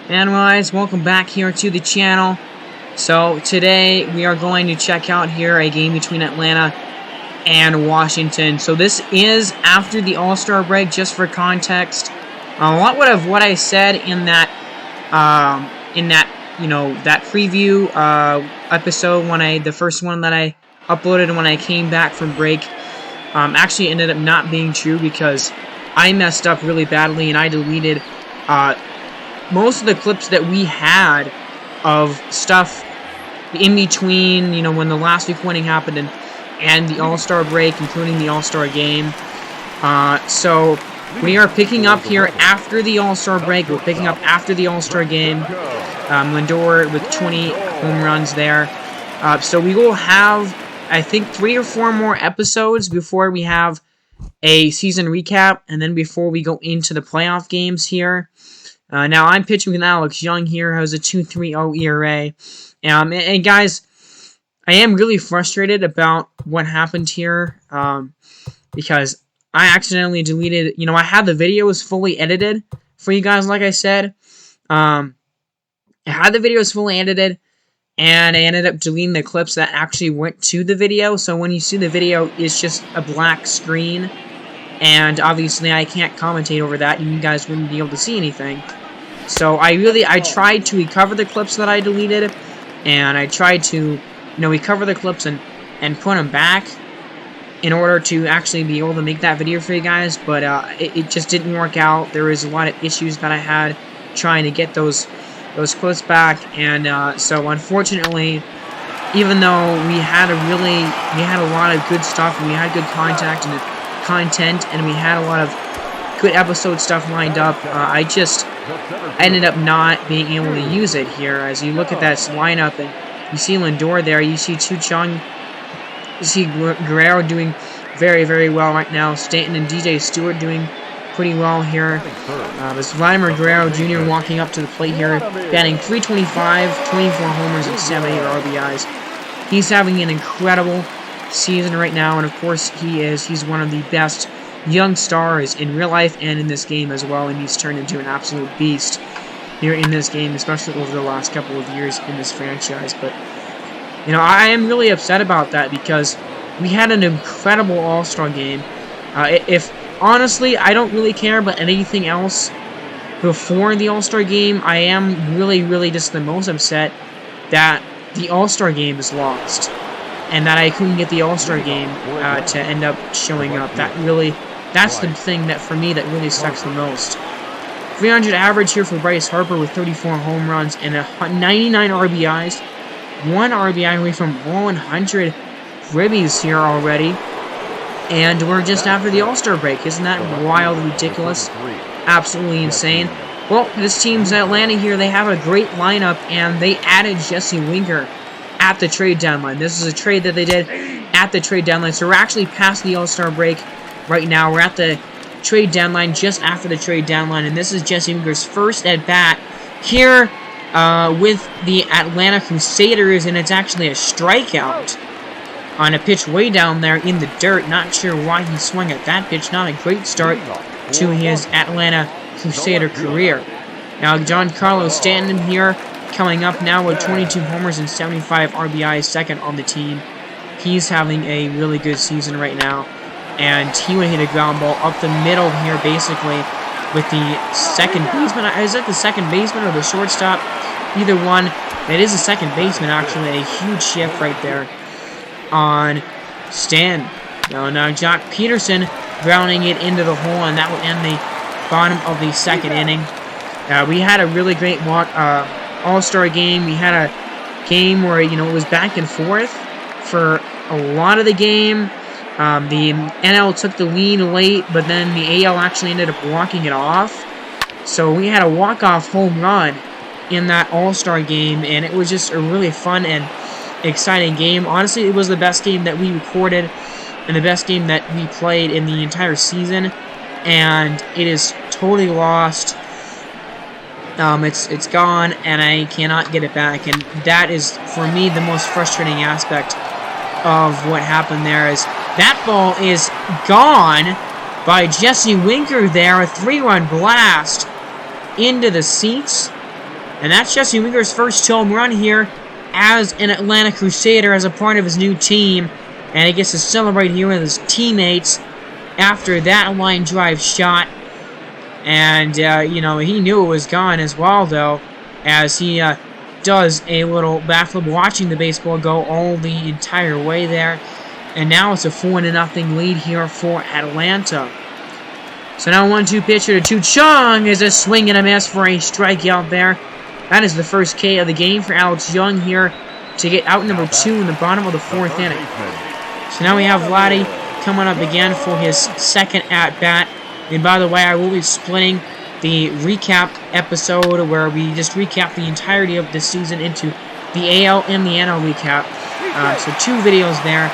And guys, welcome back here to the channel. So today we are going to check out here a game between Atlanta and Washington. So this is after the All-Star break, just for context. A lot of what I said in that that preview episode, the first one that I uploaded when I came back from break, actually ended up not being true because I messed up really badly and I deleted most of the clips that we had of stuff in between, when the last week winning happened and the All-Star break, including the All-Star game. So we are picking up here after the All-Star break. We're picking up after the All-Star game. Lindor with 20 home runs there. So we will have, I think, 3 or 4 more episodes before we have a season recap, and then before we go into the playoff games here. Now, I'm pitching with Alex Young here, who has a 2.30 ERA. And guys, I am really frustrated about what happened here, because I accidentally deleted, I had the videos fully edited for you guys, like I said. I had the videos fully edited, and I ended up deleting the clips that actually went to the video. So when you see the video, it's just a black screen, and obviously I can't commentate over that, and you guys wouldn't be able to see anything. So I tried to recover the clips that I deleted, and I tried to, recover the clips and put them back in order to actually be able to make that video for you guys, but it just didn't work out. There was a lot of issues that I had trying to get those clips back, and so unfortunately, even though we had a lot of good stuff, and we had good content, and we had a lot of good episode stuff lined up, I ended up not being able to use it here. As you look at that lineup, and you see Lindor there, you see Chung, you see Guerrero doing very, very well right now. Stanton and DJ Stewart doing pretty well here. There's Vladimir Guerrero Jr. walking up to the plate here, batting .325, 24 homers and 78 RBIs. He's having an incredible season right now, and of course he's one of the best young stars in real life and in this game as well, and he's turned into an absolute beast here in this game, especially over the last couple of years in this franchise. But I am really upset about that because we had an incredible All-Star game. If honestly, I don't really care about anything else before the All-Star game. I am really just the most upset that the All-Star game is lost, and that I couldn't get the All-Star game to end up showing up. That's the thing that, for me, that really sucks the most. 300 average here for Bryce Harper with 34 home runs and 99 RBIs. 1 RBI away from 100 ribbies here already. And we're just after the All-Star break. Isn't that wild, ridiculous? Absolutely insane. Well, this team's Atlanta here. They have a great lineup, and they added Jesse Winker at the trade deadline. This is a trade that they did at the trade deadline. So we're actually past the All-Star break right now. We're at the trade deadline, just after the trade deadline, and this is Jesse Winker's first at-bat here with the Atlanta Crusaders, and it's actually a strikeout on a pitch way down there in the dirt. Not sure why he swung at that pitch. Not a great start to his Atlanta Crusader career. Now, Giancarlo Stanton here coming up now with 22 homers and 75 RBIs, second on the team. He's having a really good season right now, and he would hit a ground ball up the middle here, basically, with the second baseman. Is it the second baseman or the shortstop? Either one. It is the second baseman, actually. A huge shift right there on Stan. Now Jock Peterson grounding it into the hole, and that would end the bottom of the second inning. We had a really great All-Star game. We had a game where, it was back and forth for a lot of the game. The NL took the lead late, but then the AL actually ended up walking it off. So we had a walk-off home run in that All-Star game, and it was just a really fun and exciting game. Honestly, it was the best game that we recorded and the best game that we played in the entire season, and it is totally lost. It's gone, and I cannot get it back, and that is, for me, the most frustrating aspect of what happened there. Is that ball is gone by Jesse Winker there, a 3-run blast into the seats. And that's Jesse Winker's first home run here as an Atlanta Crusader, as a part of his new team. And he gets to celebrate here with his teammates after that line drive shot. And, you know, he knew it was gone as well, though, as he does a little backflip, watching the baseball go all the entire way there. And now it's a 4-0 lead here for Atlanta. So now 1-2 pitcher to Chung is a swing and a miss for a strikeout there. That is the first K of the game for Alex Young here to get out number 2 in the bottom of the 4th inning. So now we have Vladdy coming up again for his second at-bat. And by the way, I will be splitting the recap episode where we just recap the entirety of this season into the AL and the NL recap. So 2 videos there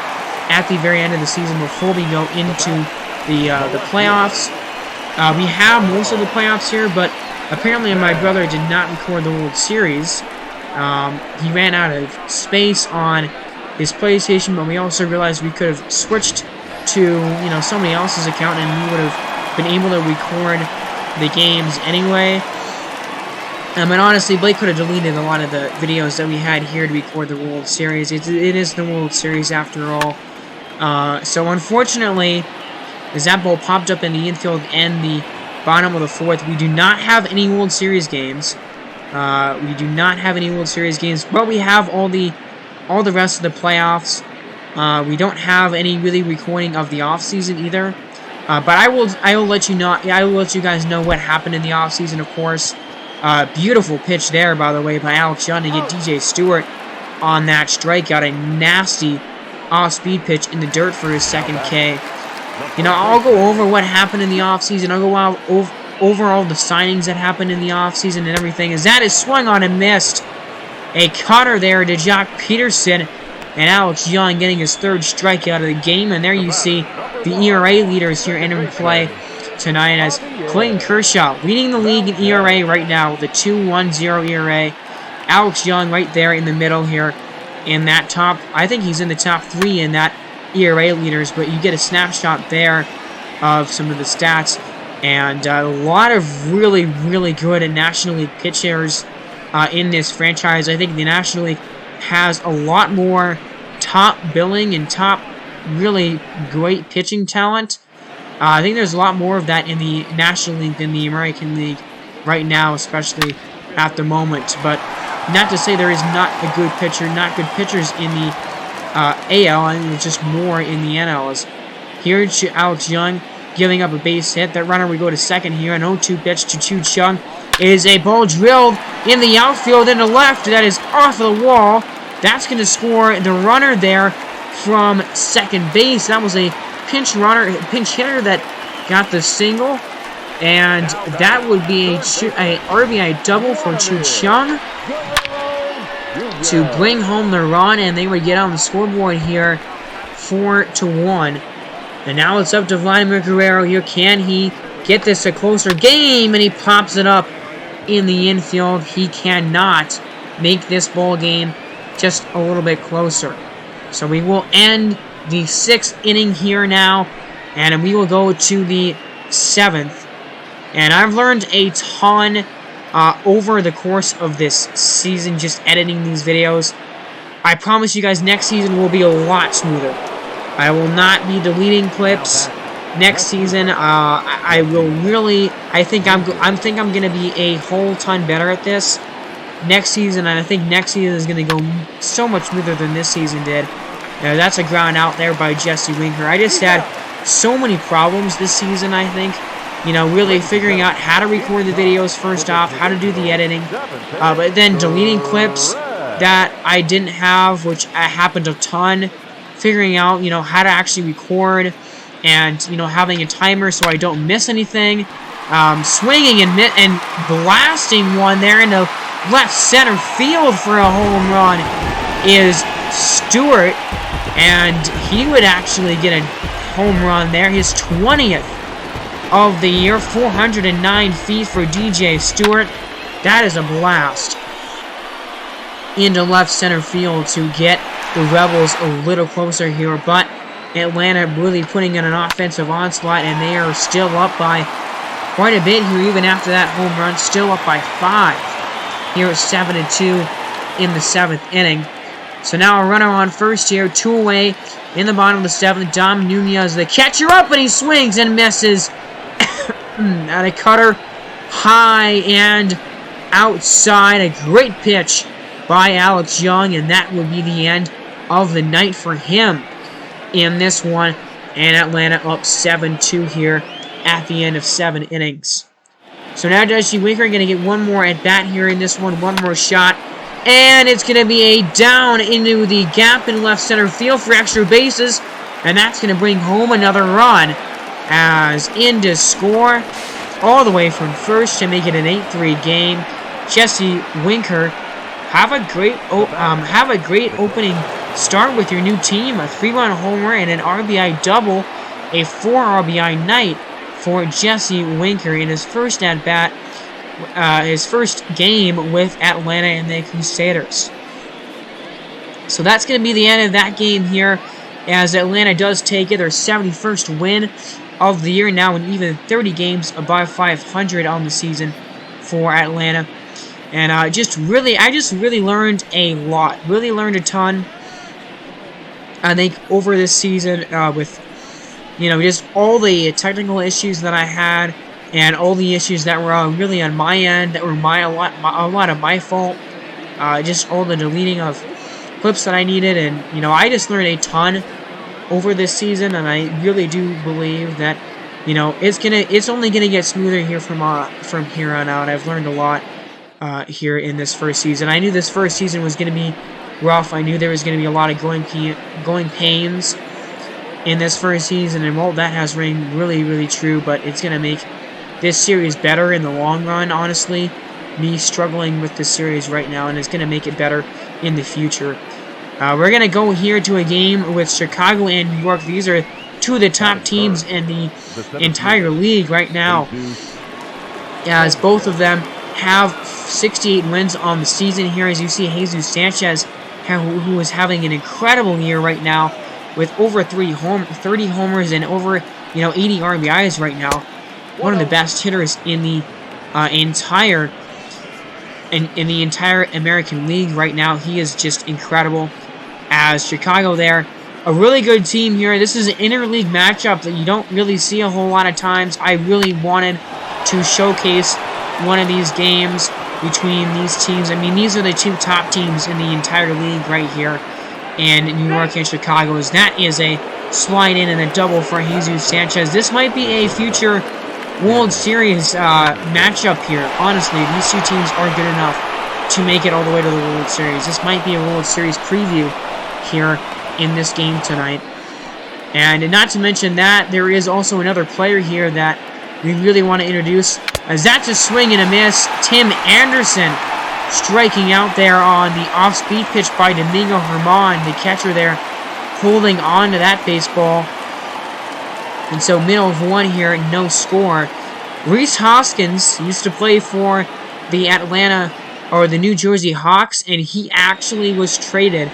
at the very end of the season before we go into the playoffs. We have most of the playoffs here, but apparently my brother did not record the World Series. He ran out of space on his PlayStation, but we also realized we could have switched to, you know, somebody else's account and we would have been able to record the games anyway. And honestly, Blake could have deleted a lot of the videos that we had here to record the World Series. It is the World Series after all. So unfortunately, as that ball popped up in the infield and the bottom of the 4th, we do not have any World Series games. But we have all the rest of the playoffs. We don't have any really recording of the offseason either. But I will let you know. I will let you guys know what happened in the offseason, of course. Beautiful pitch there, by the way, by Alex Young to get DJ Stewart on that strikeout. A nasty off-speed pitch in the dirt for his second K. You know, I'll go over what happened in the offseason. I'll go over all the signings that happened in the offseason and everything. As that is swung on and missed. A cutter there to Jock Peterson. And Alex Young getting his 3rd strikeout of the game. And there you see the ERA leaders here entering play tonight, as Clayton Kershaw leading the league in ERA right now with a 2.10 ERA. Alex Young right there in the middle here in that top. I think he's in the top 3 in that ERA leaders, but you get a snapshot there of some of the stats. And a lot of really, really good National League pitchers in this franchise. I think the National League has a lot more top billing and top really great pitching talent. I think there's a lot more of that in the National League than the American League right now, especially at the moment. But not to say there is not a good pitcher, not good pitchers in the AL, and there's just more in the NL. As here to Alex Young giving up a base hit. That runner would go to second here. An 0-2 pitch to Chu Chung is a ball drilled in the outfield into left. That is off of the wall. That's going to score the runner there from second base. That was a pinch hitter that got the single, and that would be a RBI double for Chu Chung to bring home the run, and they would get on the scoreboard here 4-1. And now it's up to Vladimir Guerrero here. Can he get this a closer game? And he pops it up in the infield. He cannot make this ball game just a little bit closer. So we will end the 6th inning here now, and we will go to the 7th. And I've learned a ton over the course of this season, just editing these videos. I promise you guys next season will be a lot smoother. I will not be deleting clips next season. I will really, I think I'm going to be a whole ton better at this next season, and I think next season is going to go so much smoother than this season did. That's a ground out there by Jesse Winker. I just had so many problems this season, I think. You know, really figuring out how to record the videos first off, how to do the editing, but then deleting clips that I didn't have, which happened a ton. Figuring out, you know, how to actually record, and, you know, having a timer so I don't miss anything. Swinging and blasting one there into left center field for a home run is Stewart, and he would actually get a home run there, his 20th of the year, 409 feet for DJ Stewart. That is a blast into left center field to get the Rebels a little closer here, but Atlanta really putting in an offensive onslaught, and they are still up by quite a bit here, even after that home run, still up by 5. here at 7-2 in the 7th inning. So now a runner on first here, 2 away in the bottom of the 7th. Dom Nunez, the catcher, up, and he swings and misses at a cutter high and outside. A great pitch by Alex Young, and that will be the end of the night for him in this one. And Atlanta up 7-2 here at the end of 7 innings. So now Jesse Winker going to get one more at bat here in this one, one more shot. And it's going to be a down into the gap in left center field for extra bases. And that's going to bring home another run as in to score all the way from first to make it an 8-3 game. Jesse Winker, have a great opening start with your new team. A 3-run homer and an RBI double, a 4 RBI night for Jesse Winker in his first at-bat, his first game with Atlanta and the Crusaders. So that's going to be the end of that game here, as Atlanta does take it, their 71st win of the year, now in even 30 games above 500 on the season for Atlanta. And I just really learned a lot, really learned a ton, I think, over this season with, just all the technical issues that I had, and all the issues that were really on my end, that were a lot of my fault. Just all the deleting of clips that I needed, and I just learned a ton over this season, and I really do believe that it's only gonna get smoother here from here on out. I've learned a lot here in this first season. I knew this first season was gonna be rough. I knew there was gonna be a lot of growing pains in this first season, and well, that has rang really, really true. But it's gonna make this series better in the long run, honestly. Me struggling with this series right now, and it's going to make it better in the future. We're going to go here to a game with Chicago and New York. These are two of the top teams in the entire league right now, as both of them have 68 wins on the season here. As you see, Jesus Sanchez, who is having an incredible year right now with over 30 homers and over 80 RBIs right now. One of the best hitters in the entire American League right now. He is just incredible. As Chicago there, a really good team here. This is an interleague matchup that you don't really see a whole lot of times. I really wanted to showcase one of these games between these teams. I mean, these are the two top teams in the entire league right here, and New York and Chicago. That is a slide in and a double for Jesus Sanchez. This might be a future World Series matchup here. Honestly, these two teams are good enough to make it all the way to the World Series. This might be a World Series preview here in this game tonight. And not to mention that, there is also another player here that we really want to introduce, as that's a swing and a miss. Tim Anderson striking out there on the off-speed pitch by Domingo Germán, the catcher there, holding on to that baseball. And so middle of one here, no score. Rhys Hoskins used to play for the New Jersey Hawks, and he actually was traded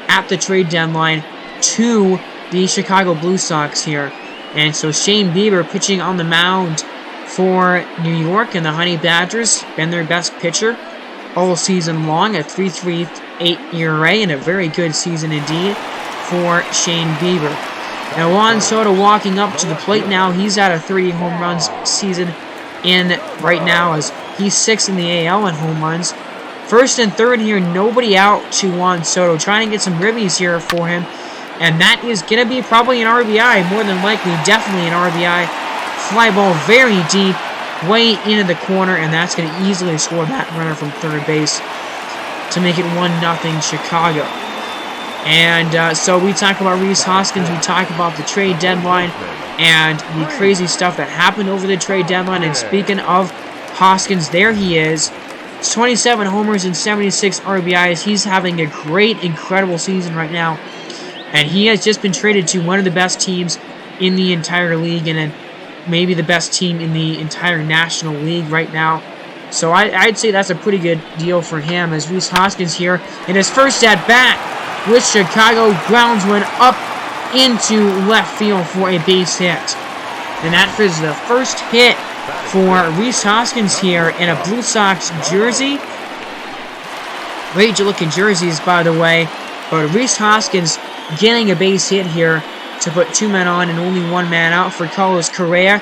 at the trade deadline to the Chicago Blue Sox here. And so Shane Bieber pitching on the mound for New York, and the Honey Badgers been their best pitcher all season long, a 3.38 ERA, and a very good season indeed for Shane Bieber. Now Juan Soto walking up to the plate now. He's at a 30 home runs season in right now, as he's 6th in the AL in home runs. First and third here, nobody out to Juan Soto. Trying to get some ribbies here for him. And that is going to be probably an RBI, more than likely, definitely an RBI. Fly ball very deep, way into the corner, and that's going to easily score that runner from third base to make it 1-0 Chicago. And so we talk about Reese Hoskins, we talk about the trade deadline and the crazy stuff that happened over the trade deadline. And speaking of Hoskins, there he is. 27 homers and 76 RBIs. He's having a great, incredible season right now. And he has just been traded to one of the best teams in the entire league, and then maybe the best team in the entire National League right now. So I'd say that's a pretty good deal for him, as Rhys Hoskins here in his first at-bat with Chicago grounds one up into left field for a base hit. And that is the first hit for Rhys Hoskins here in a Blue Sox jersey. Great looking jerseys, by the way. But Rhys Hoskins getting a base hit here to put 2 men on and only 1 man out for Carlos Correa.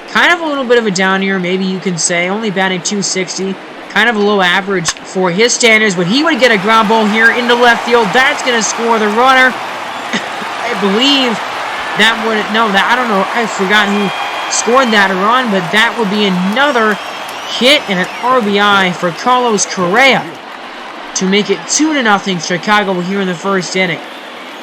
Kind of a little bit of a down year, maybe you can say. Only batting .260. Kind of a low average for his standards, but he would get a ground ball here into left field. That's going to score the runner. I believe that would... No, that I don't know. I forgot who scored that run, but that would be another hit and an RBI for Carlos Correa to make it 2-0 Chicago here in the first inning.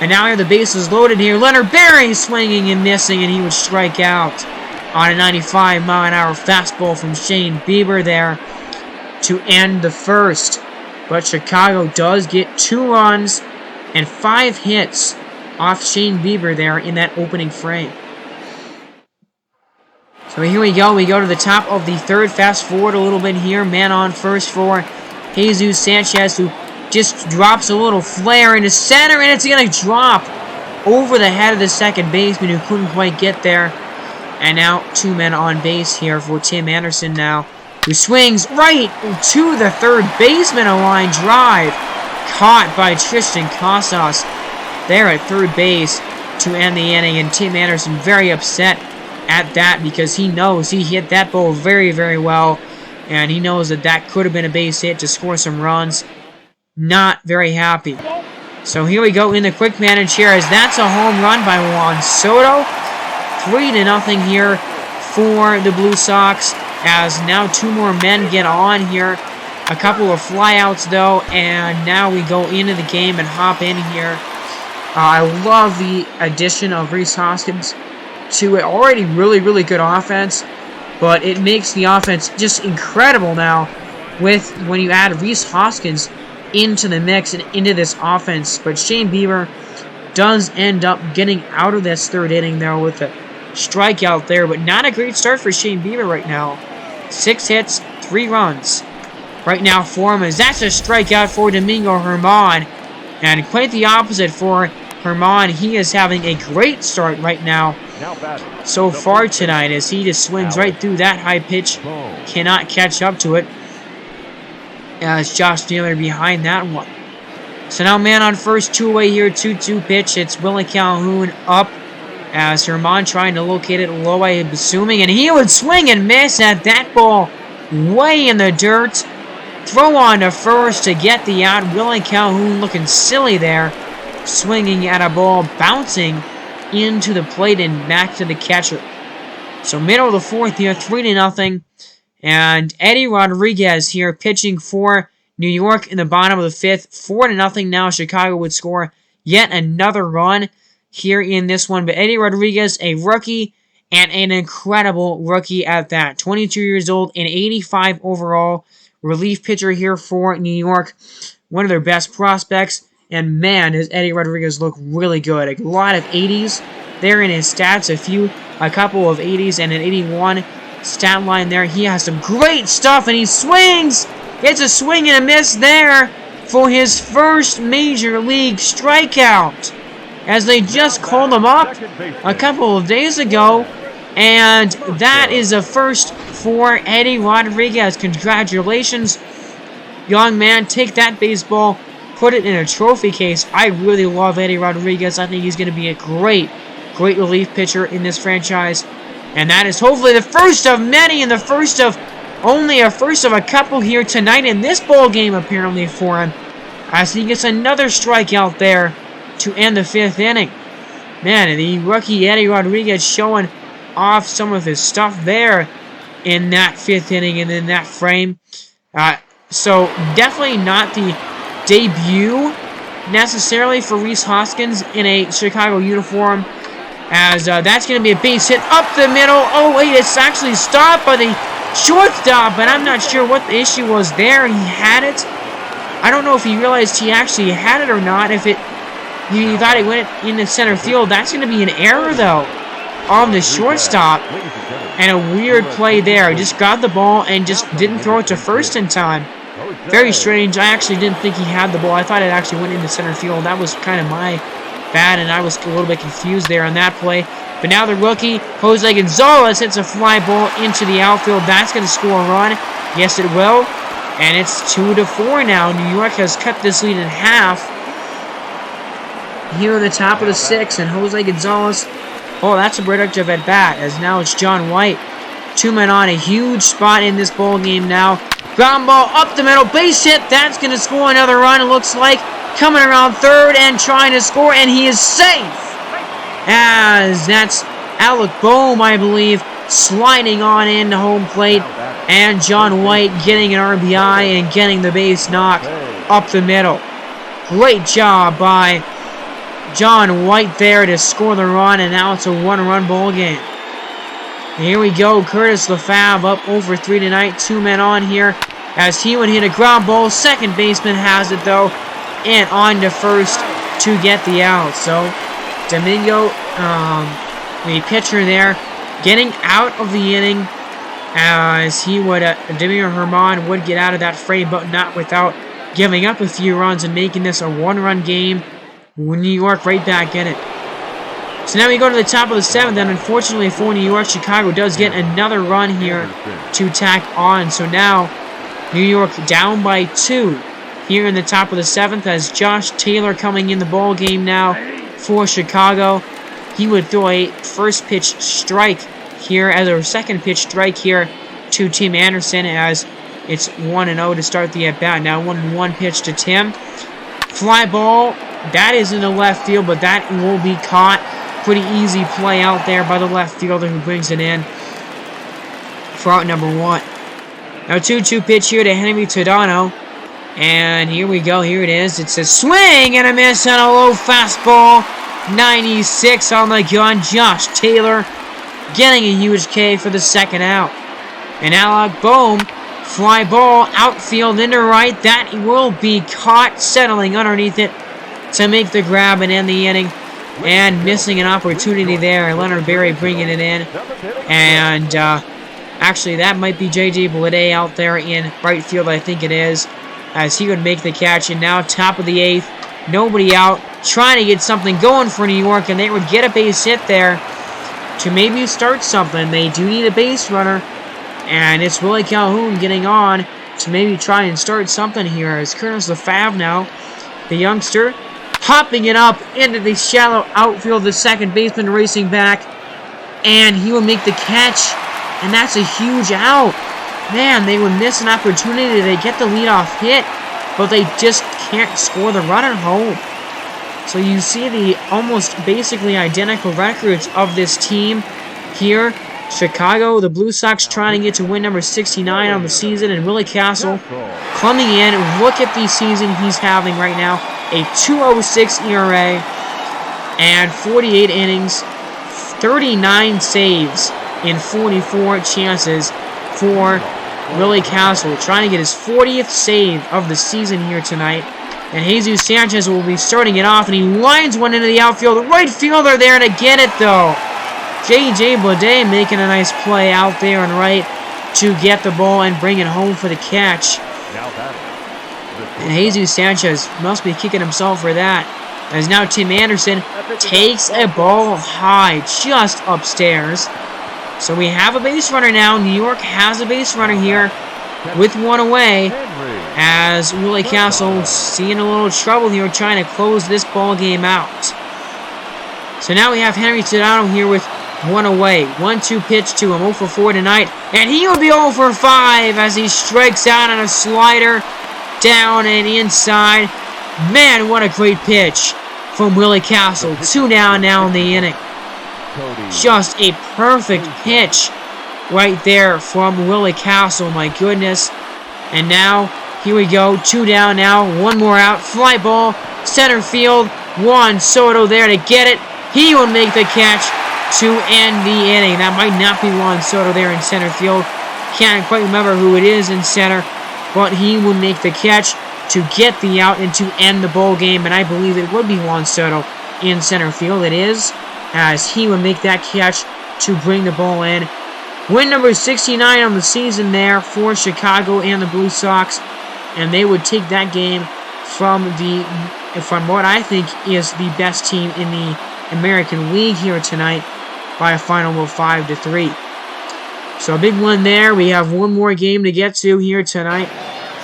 And now here the bases loaded here. Leonard Berry swinging and missing, and he would strike out on a 95-mile-an-hour fastball from Shane Bieber there to end the first. But Chicago does get 2 runs and 5 hits off Shane Bieber there in that opening frame. So here we go. We go to the top of the third. Fast forward a little bit here. Man on first for Jesus Sanchez, who just drops a little flare into center, and it's going to drop over the head of the second baseman who couldn't quite get there. And now 2 men on base here for Tim Anderson now, who swings right to the third baseman. A line drive caught by Tristan Casas there at third base to end the inning. And Tim Anderson very upset at that because he knows he hit that ball very, very well. And he knows that that could have been a base hit to score some runs. Not very happy. So here we go in the quick manage here as that's a home run by Juan Soto. 3-0 here for the Blue Sox as now 2 more men get on here. A couple of flyouts though, and now we go into the game and hop in here. I love the addition of Rhys Hoskins to an already really, really good offense, but it makes the offense just incredible now with when you add Rhys Hoskins into the mix and into this offense. But Shane Bieber does end up getting out of this third inning there with a strikeout there, but not a great start for Shane Bieber right now. 6 hits, 3 runs right now for him, as that's a strikeout for Domingo Germán, and quite the opposite for Germán. He is having a great start right now so far tonight as he just swings right through that high pitch, cannot catch up to it as Josh Naylor behind that one. So now man on first, 2 away here, 2-2 pitch. It's Willie Calhoun up as Germán trying to locate it low, I'm assuming, and he would swing and miss at that ball way in the dirt. Throw on to first to get the out. Willie Calhoun looking silly there, swinging at a ball, bouncing into the plate and back to the catcher. So middle of the fourth here, 3-0. And Eddie Rodriguez here pitching for New York in the bottom of the fifth. 4-0 now. Chicago would score yet another run here in this one. But Eddie Rodriguez, a rookie, and an incredible rookie at that. 22 years old and 85 overall. Relief pitcher here for New York. One of their best prospects. And man, does Eddie Rodriguez look really good. A lot of 80s there in his stats. A couple of 80s and an 81 stat line there. He has some great stuff, and he swings. It's a swing and a miss there for his first major league strikeout, as they just called him up a couple of days ago, and that is a first for Eddie Rodriguez. Congratulations, young man. Take that baseball, put it in a trophy case. I really love Eddie Rodriguez. I think he's going to be a great relief pitcher in this franchise. And that is hopefully the first of many, and the first of a couple here tonight in this ball game, apparently, for him, as he gets another strikeout there to end the fifth inning. Man, the rookie Eddie Rodriguez showing off some of his stuff there in that fifth inning and in that frame. So definitely not the debut necessarily for Rhys Hoskins in a Chicago uniform, as that's going to be a base hit up the middle. Oh, wait, it's actually stopped by the shortstop, but I'm not sure what the issue was there. He had it. I don't know if he realized he actually had it or not. If he thought it went into center field, that's going to be an error, though, on the shortstop. And a weird play there. He just got the ball and just didn't throw it to first in time. Very strange. I actually didn't think he had the ball. I thought it actually went into center field. That was kind of my bad, and I was a little bit confused there on that play. But now the rookie, Jose Gonzalez, hits a fly ball into the outfield. That's going to score a run. Yes, it will. And it's 2-4 now. New York has cut this lead in half. Here at the top of the 6th, and Jose Gonzalez. Oh, that's a productive at bat, as now it's John White. 2 men on, a huge spot in this ball game now. Ground ball up the middle, base hit. That's going to score another run, it looks like. Coming around third and trying to score, and he is safe. As that's Alec Boehm, I believe, sliding on into home plate. And John White getting an RBI and getting the base knock up the middle. Great job by John White there to score the run, and now it's a 1-run ball game. Here we go, Curtis LaFave up over 3 tonight. 2 men on here as he would hit a ground ball. Second baseman has it though, and on to first to get the out. So Domingo, the pitcher there, getting out of the inning as he would, Demir Herman would get out of that frame, but not without giving up a few runs and making this a 1-run game. New York right back in it. So now we go to the top of the 7th, and unfortunately for New York, Chicago does get another run here to tack on. So now New York down by 2 here in the top of the 7th as Josh Taylor coming in the ball game now for Chicago. He would throw a first pitch strike here as a second pitch strike here to Tim Anderson as it's 1-0 to start the at-bat. Now 1-1 pitch to Tim. Fly ball. That is in the left field, but that will be caught. Pretty easy play out there by the left fielder who brings it in for out number 1. Now 2-2 pitch here to Henry Tadano. And here we go. Here it is. It's a swing and a miss on a low fastball. 96 on the gun. Josh Taylor getting a huge K for the second out. And Alec Boehm, fly ball, outfield into right. That will be caught, settling underneath it to make the grab and end the inning. And missing an opportunity there. Leonard Berry bringing it in. And actually, that might be J.J. Bleday out there in right field, I think it is, as he would make the catch. And now top of the 8th, nobody out, trying to get something going for New York, and they would get a base hit there to maybe start something. They do need a base runner, and it's Willie Calhoun getting on to maybe try and start something here. As Curtis LaFave now, the youngster, hopping it up into the shallow outfield, the second baseman racing back, and he will make the catch, and that's a huge out. Man, they would miss an opportunity to get the leadoff hit, but they just can't score the run at home. So you see the almost basically identical records of this team here. Chicago, the Blue Sox trying to get to win number 69 on the season, and Willie Castle coming in. Look at the season he's having right now. A 2.06 ERA and 48 innings, 39 saves in 44 chances for Willie Castle, trying to get his 40th save of the season here tonight. And Jesus Sanchez will be starting it off, and he lines one into the outfield. The right fielder there to get it, though. J.J. Bleday making a nice play out there and right to get the ball and bring it home for the catch. And Jesus Sanchez must be kicking himself for that, as now Tim Anderson takes a ball high just upstairs. So we have a base runner now. New York has a base runner here with 1 away, as Willie Castle seeing a little trouble here trying to close this ball game out. So now we have Henry Tadano here with 1 away. 1-2 pitch to him, 0 for 4 tonight, and he will be 0 for 5 as he strikes out on a slider down and inside. Man, what a great pitch from Willie Castle. 2 down now in the inning. Just a perfect pitch right there from Willie Castle, my goodness. And now, here we go, 2 down now, 1 more out, fly ball, center field, Juan Soto there to get it. He will make the catch to end the inning. That might not be Juan Soto there in center field. Can't quite remember who it is in center, but he will make the catch to get the out and to end the ball game, and I believe it would be Juan Soto in center field. It is, as he would make that catch to bring the ball in. Win number 69 on the season there for Chicago and the Blue Sox, and they would take that game from what I think is the best team in the American League here tonight by a final of 5-3. So a big one there. We have one more game to get to here tonight.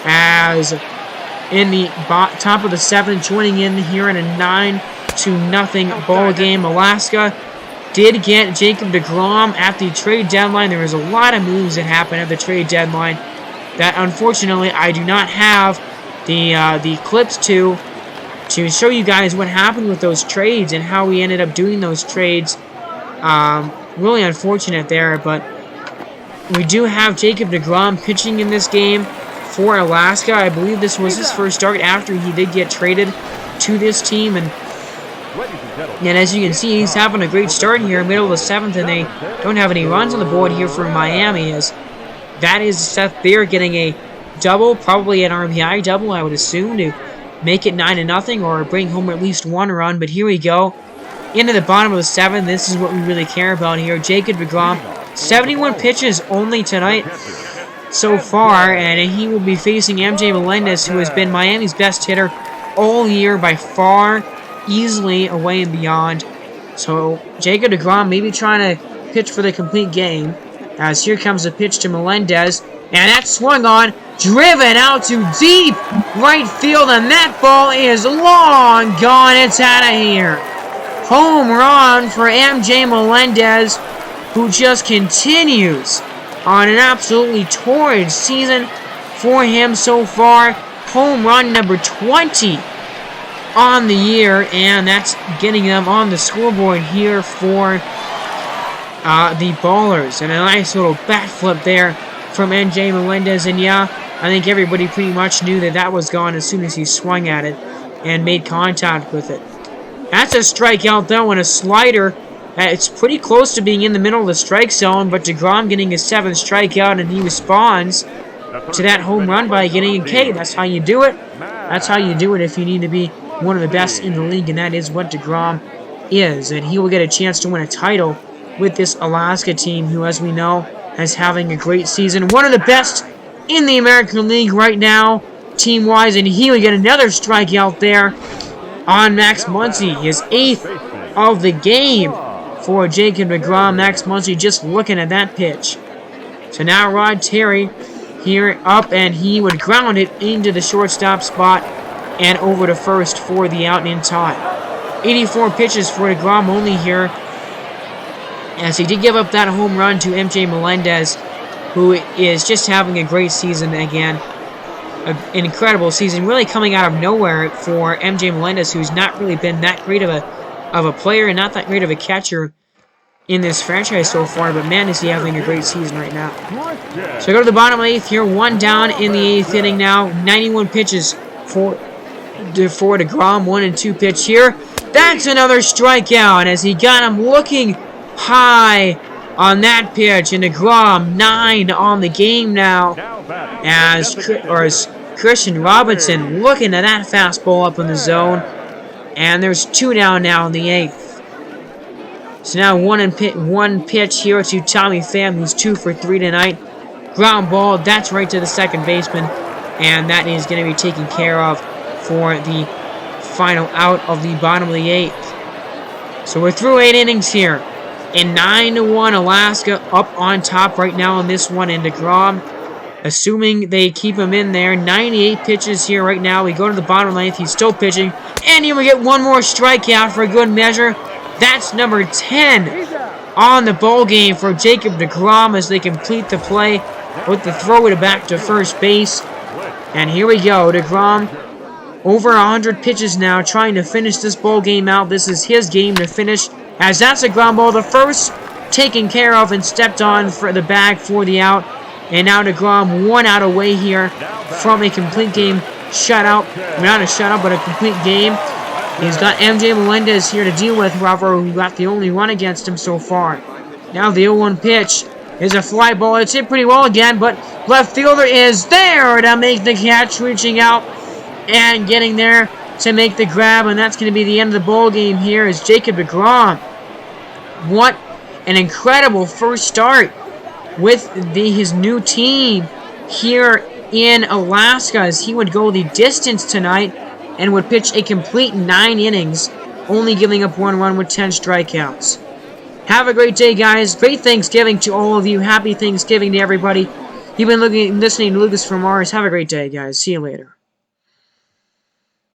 as in the top of the 7th, joining in here in a 9-0 ball game. Alaska did get Jacob deGrom at the trade deadline. There was a lot of moves that happened at the trade deadline that unfortunately I do not have the clips to show you guys what happened with those trades and how we ended up doing those trades. Really unfortunate there, but we do have Jacob deGrom pitching in this game for Alaska. I believe this was his first start after he did get traded to this team, and as you can see, he's having a great start here, middle of the 7th, and they don't have any runs on the board here for Miami, as that is Seth Beer getting a double, probably an RBI double, I would assume, to make it 9-0 or bring home at least 1 run. But here we go, into the bottom of the 7th. This is what we really care about here. Jacob deGrom, 71 pitches only tonight so far, and he will be facing MJ Melendez, who has been Miami's best hitter all year by far, easily away and beyond. So Jacob deGrom maybe trying to pitch for the complete game, as here comes a pitch to Melendez, and that's swung on, driven out to deep right field, and that ball is long gone. It's out of here. Home run for MJ Melendez, who just continues on an absolutely torrid season for him so far. Home run number 20 on the year, and that's getting them on the scoreboard here for the Ballers. And a nice little bat flip there from MJ Melendez, and yeah, I think everybody pretty much knew that that was gone as soon as he swung at it and made contact with it. That's a strikeout though, and a slider. It's pretty close to being in the middle of the strike zone, but deGrom getting his 7th strikeout, and he responds to that home run by getting a K. That's how you do it. That's how you do it if you need to be one of the best in the league, and that is what deGrom is. And he will get a chance to win a title with this Alaska team, who, as we know, is having a great season. One of the best in the American League right now, team-wise, and he will get another strikeout there on Max Muncy, his 8th of the game for Jacob deGrom. Max Muncy just looking at that pitch. So now Rod Terry here up, and he would ground it into the shortstop spot and over to first for the out in time. 84 pitches for deGrom only here, as he did give up that home run to MJ Melendez, who is just having a great season again. An incredible season, really coming out of nowhere for MJ Melendez, who's not really been that great of a player and not that great of a catcher in this franchise so far, but man, is he having a great season right now. So go to the bottom of the 8th here, 1 down in the 8th inning now. 91 pitches for deGrom, 1-2 pitch here. That's another strikeout, as he got him looking high on that pitch, and deGrom 9 on the game now, as Christian Robinson looking at that fastball up in the zone, and there's 2 down now in the 8th. So now one pitch here to Tommy Pham, who's 2 for 3 tonight. Ground ball, that's right to the second baseman, and that is going to be taken care of for the final out of the bottom of the 8th. So we're through 8 innings here, and 9-1 Alaska up on top right now in this one. And deGrom, assuming they keep him in there, 98 pitches here right now. We go to the bottom of the 9th, he's still pitching, and here we get one more strikeout for a good measure. That's number 10 on the ball game for Jacob deGrom, as they complete the play with the throw it back to first base. And here we go, deGrom over 100 pitches now, trying to finish this ball game out. This is his game to finish, as that's a ground ball. The first taken care of and stepped on for the bag for the out. And now deGrom 1 out away here from a complete game shutout. Not a shutout, but a complete game. He's got MJ Melendez here to deal with, however, who got the only run against him so far. Now the 0-1 pitch is a fly ball. It's hit pretty well again, but left fielder is there to make the catch, reaching out and getting there to make the grab, and that's going to be the end of the ball game here as Jacob deGrom. What an incredible first start with his new team here in Alaska, as he would go the distance tonight and would pitch a complete 9 innings, only giving up 1 run with 10 strikeouts. Have a great day, guys. Great Thanksgiving to all of you. Happy Thanksgiving to everybody. You've been listening to Lucas from Mars. Have a great day, guys. See you later.